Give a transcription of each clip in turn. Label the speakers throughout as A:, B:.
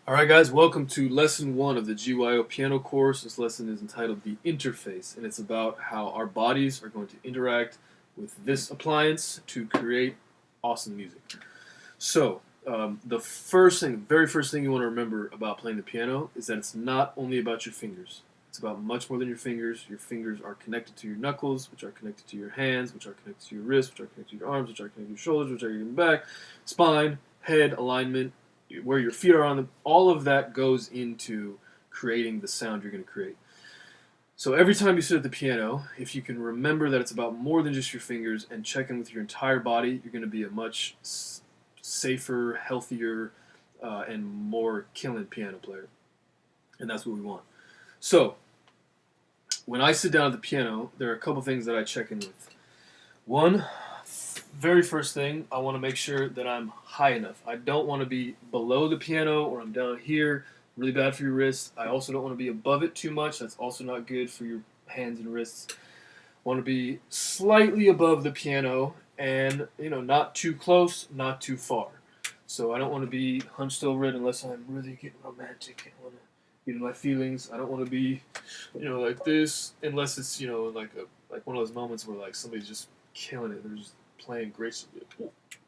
A: Alright guys, welcome to lesson 1 of the GYO piano course. This lesson is entitled The Interface, and it's about how our bodies are going to interact with this appliance to create awesome music. So, the very first thing you want to remember about playing the piano is that it's not only about your fingers. It's about much more than your fingers. Your fingers are connected to your knuckles, which are connected to your hands, which are connected to your wrists, which are connected to your arms, which are connected to your shoulders, which are your back, spine, head, alignment, where your feet are on them. All of that goes into creating the sound you're going to create. So every time you sit at the piano, if you can remember that it's about more than just your fingers and check in with your entire body, you're going to be a much safer, healthier, and more killing piano player. And that's what we want. So, when I sit down at the piano, there are a couple things that I check in with. One, very first thing, I want to make sure that I'm high enough. I don't want to be below the piano or I'm down here. Really bad for your wrists. I also don't want to be above it too much. That's also not good for your hands and wrists. I want to be slightly above the piano and, not too close, not too far. So I don't want to be hunched over it unless I'm really getting romantic and want to get in my feelings. I don't want to be, like this unless it's, like one of those moments where like somebody's just killing it. They're just playing gracefully,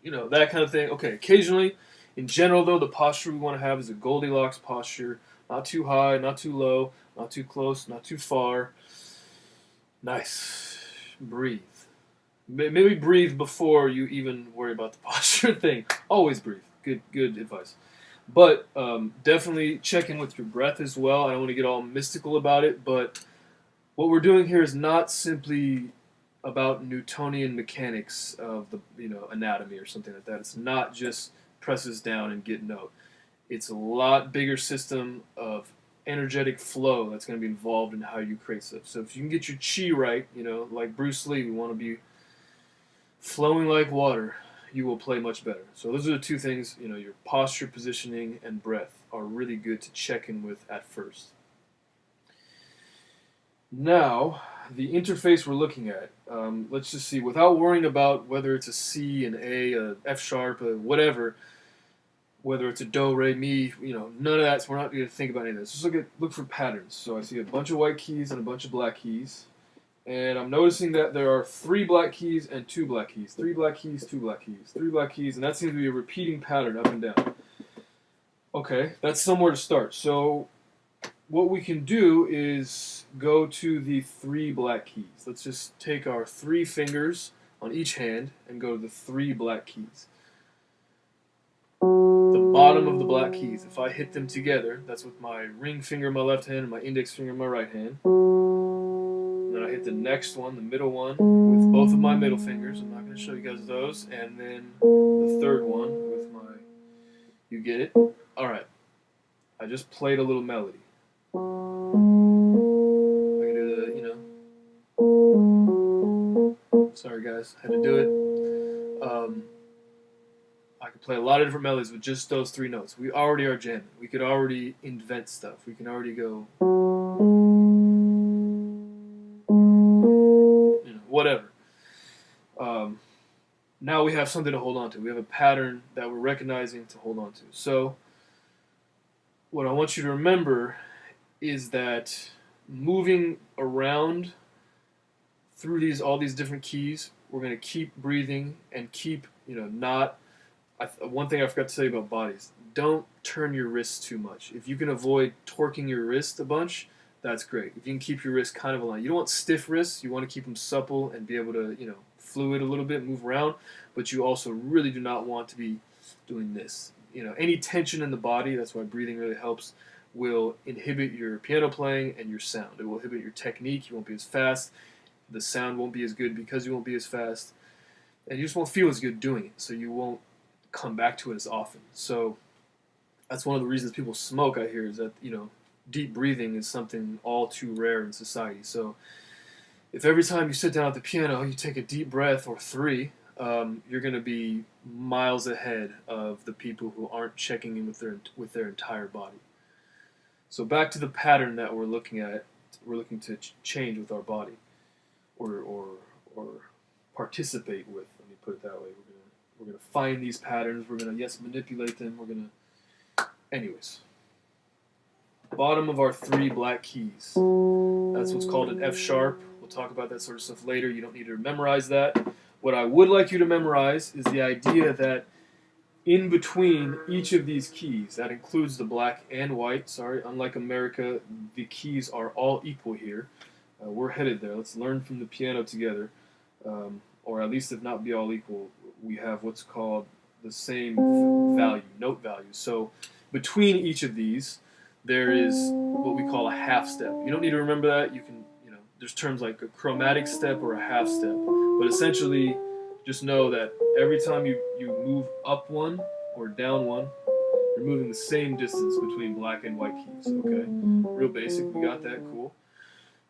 A: that kind of thing. Okay, occasionally, in general though, the posture we want to have is a Goldilocks posture. Not too high, not too low, not too close, not too far. Nice. Breathe. Maybe breathe before you even worry about the posture thing. Always breathe. Good advice. But definitely check in with your breath as well. I don't want to get all mystical about it, but what we're doing here is not simply about Newtonian mechanics of the anatomy or something like that. It's not just presses down and get note. It's a lot bigger system of energetic flow that's going to be involved in how you create stuff. So if you can get your chi right, like Bruce Lee, we want to be flowing like water. You will play much better. So those are the two things, your posture, positioning, and breath are really good to check in with at first. Now, the interface we're looking at, let's just see, without worrying about whether it's a C, an A F sharp, whatever, whether it's a do, re, mi, none of that, so we're not going to think about any of this. Just look for patterns. So I see a bunch of white keys and a bunch of black keys. And I'm noticing that there are 3 black keys and 2 black keys. 3 black keys, 2 black keys, 3 black keys, and that seems to be a repeating pattern up and down. Okay, that's somewhere to start. So what we can do is go to the 3 black keys. Let's just take our 3 fingers on each hand and go to the 3 black keys. The bottom of the black keys, if I hit them together, that's with my ring finger in my left hand and my index finger in my right hand. And then I hit the next one, the middle one, with both of my middle fingers. I'm not going to show you guys those. And then the third one with my, you get it? Alright, I just played a little melody. I can do the, sorry guys, had to do it. I could play a lot of different melodies with just those 3 notes. We already are jamming. We could already invent stuff. We can already go, whatever. Now we have something to hold on to. We have a pattern that we're recognizing to hold on to. So what I want you to remember is that moving around through all these different keys, we're going to keep breathing and keep, not. One thing I forgot to tell you about bodies: don't turn your wrists too much. If you can avoid torquing your wrist a bunch, that's great. If you can keep your wrists kind of aligned, you don't want stiff wrists. You want to keep them supple and be able to, fluid a little bit, move around. But you also really do not want to be doing this. Any tension in the body, that's why breathing really helps, will inhibit your piano playing and your sound. It will inhibit your technique. You won't be as fast. The sound won't be as good because you won't be as fast. And you just won't feel as good doing it. So you won't come back to it as often. So that's one of the reasons people smoke, I hear, is that, deep breathing is something all too rare in society. So if every time you sit down at the piano you take a deep breath or 3, you're going to be miles ahead of the people who aren't checking in with their entire body. So back to the pattern that we're looking at. We're looking to change with our body, or participate with. Let me put it that way. We're gonna find these patterns. We're gonna manipulate them. Anyways. bottom of our 3 black keys. That's what's called an F sharp. We'll talk about that sort of stuff later. You don't need to memorize that. What I would like you to memorize is the idea that in between each of these keys, that includes the black and white, sorry, unlike America, the keys are all equal here. We're headed there. Let's learn from the piano together, or at least if not be all equal, we have what's called the same value, note value. So between each of these, there is what we call a half step. You don't need to remember that. You can, there's terms like a chromatic step or a half step, but essentially, just know that every time you move up one or down one, you're moving the same distance between black and white keys, okay? Real basic, we got that, cool.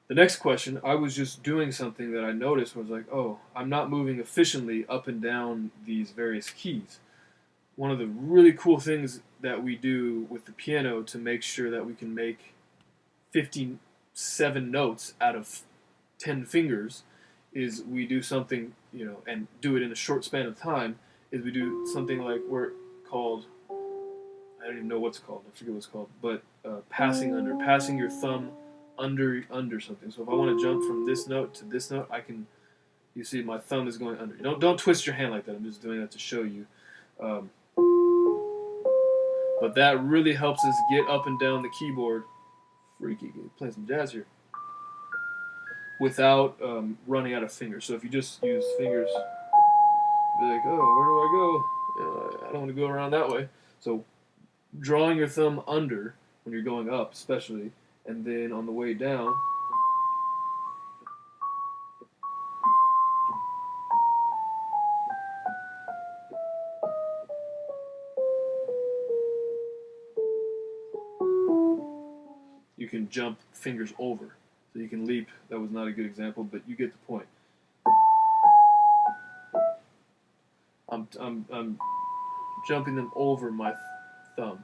A: The next question, I was just doing something that I noticed was like, oh, I'm not moving efficiently up and down these various keys. One of the really cool things that we do with the piano to make sure that we can make 57 notes out of 10 fingers is we do something, and do it in a short span of time, is we do something like we're called, I don't even know what's called, I forget what it's called, but passing your thumb under something. So if I want to jump from this note to this note, you see my thumb is going under. Don't twist your hand like that, I'm just doing that to show you. But that really helps us get up and down the keyboard. Freaky, playing some jazz here. Without running out of fingers. So if you just use fingers, be like, oh, where do I go? I don't want to go around that way. So drawing your thumb under when you're going up, especially, and then on the way down, you can jump fingers over. So you can leap. That was not a good example, but you get the point. I'm jumping them over my thumb.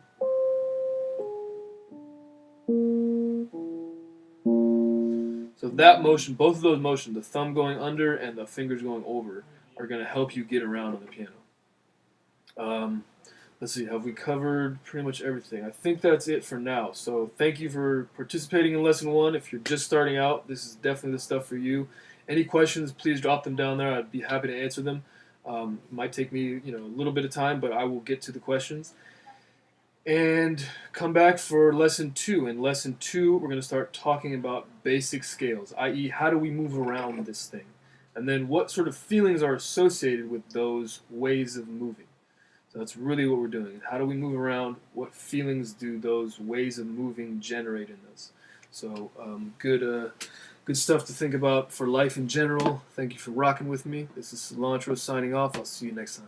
A: So that motion, both of those motions, the thumb going under and the fingers going over, are going to help you get around on the piano. Let's see, have we covered pretty much everything? I think that's it for now. So thank you for participating in Lesson 1. If you're just starting out, this is definitely the stuff for you. Any questions, please drop them down there. I'd be happy to answer them. It might take me a little bit of time, but I will get to the questions. And come back for Lesson 2. In Lesson 2, we're going to start talking about basic scales, i.e. how do we move around this thing? And then what sort of feelings are associated with those ways of moving? So that's really what we're doing. How do we move around? What feelings do those ways of moving generate in us? So good stuff to think about for life in general. Thank you for rocking with me. This is Cilantro signing off. I'll see you next time.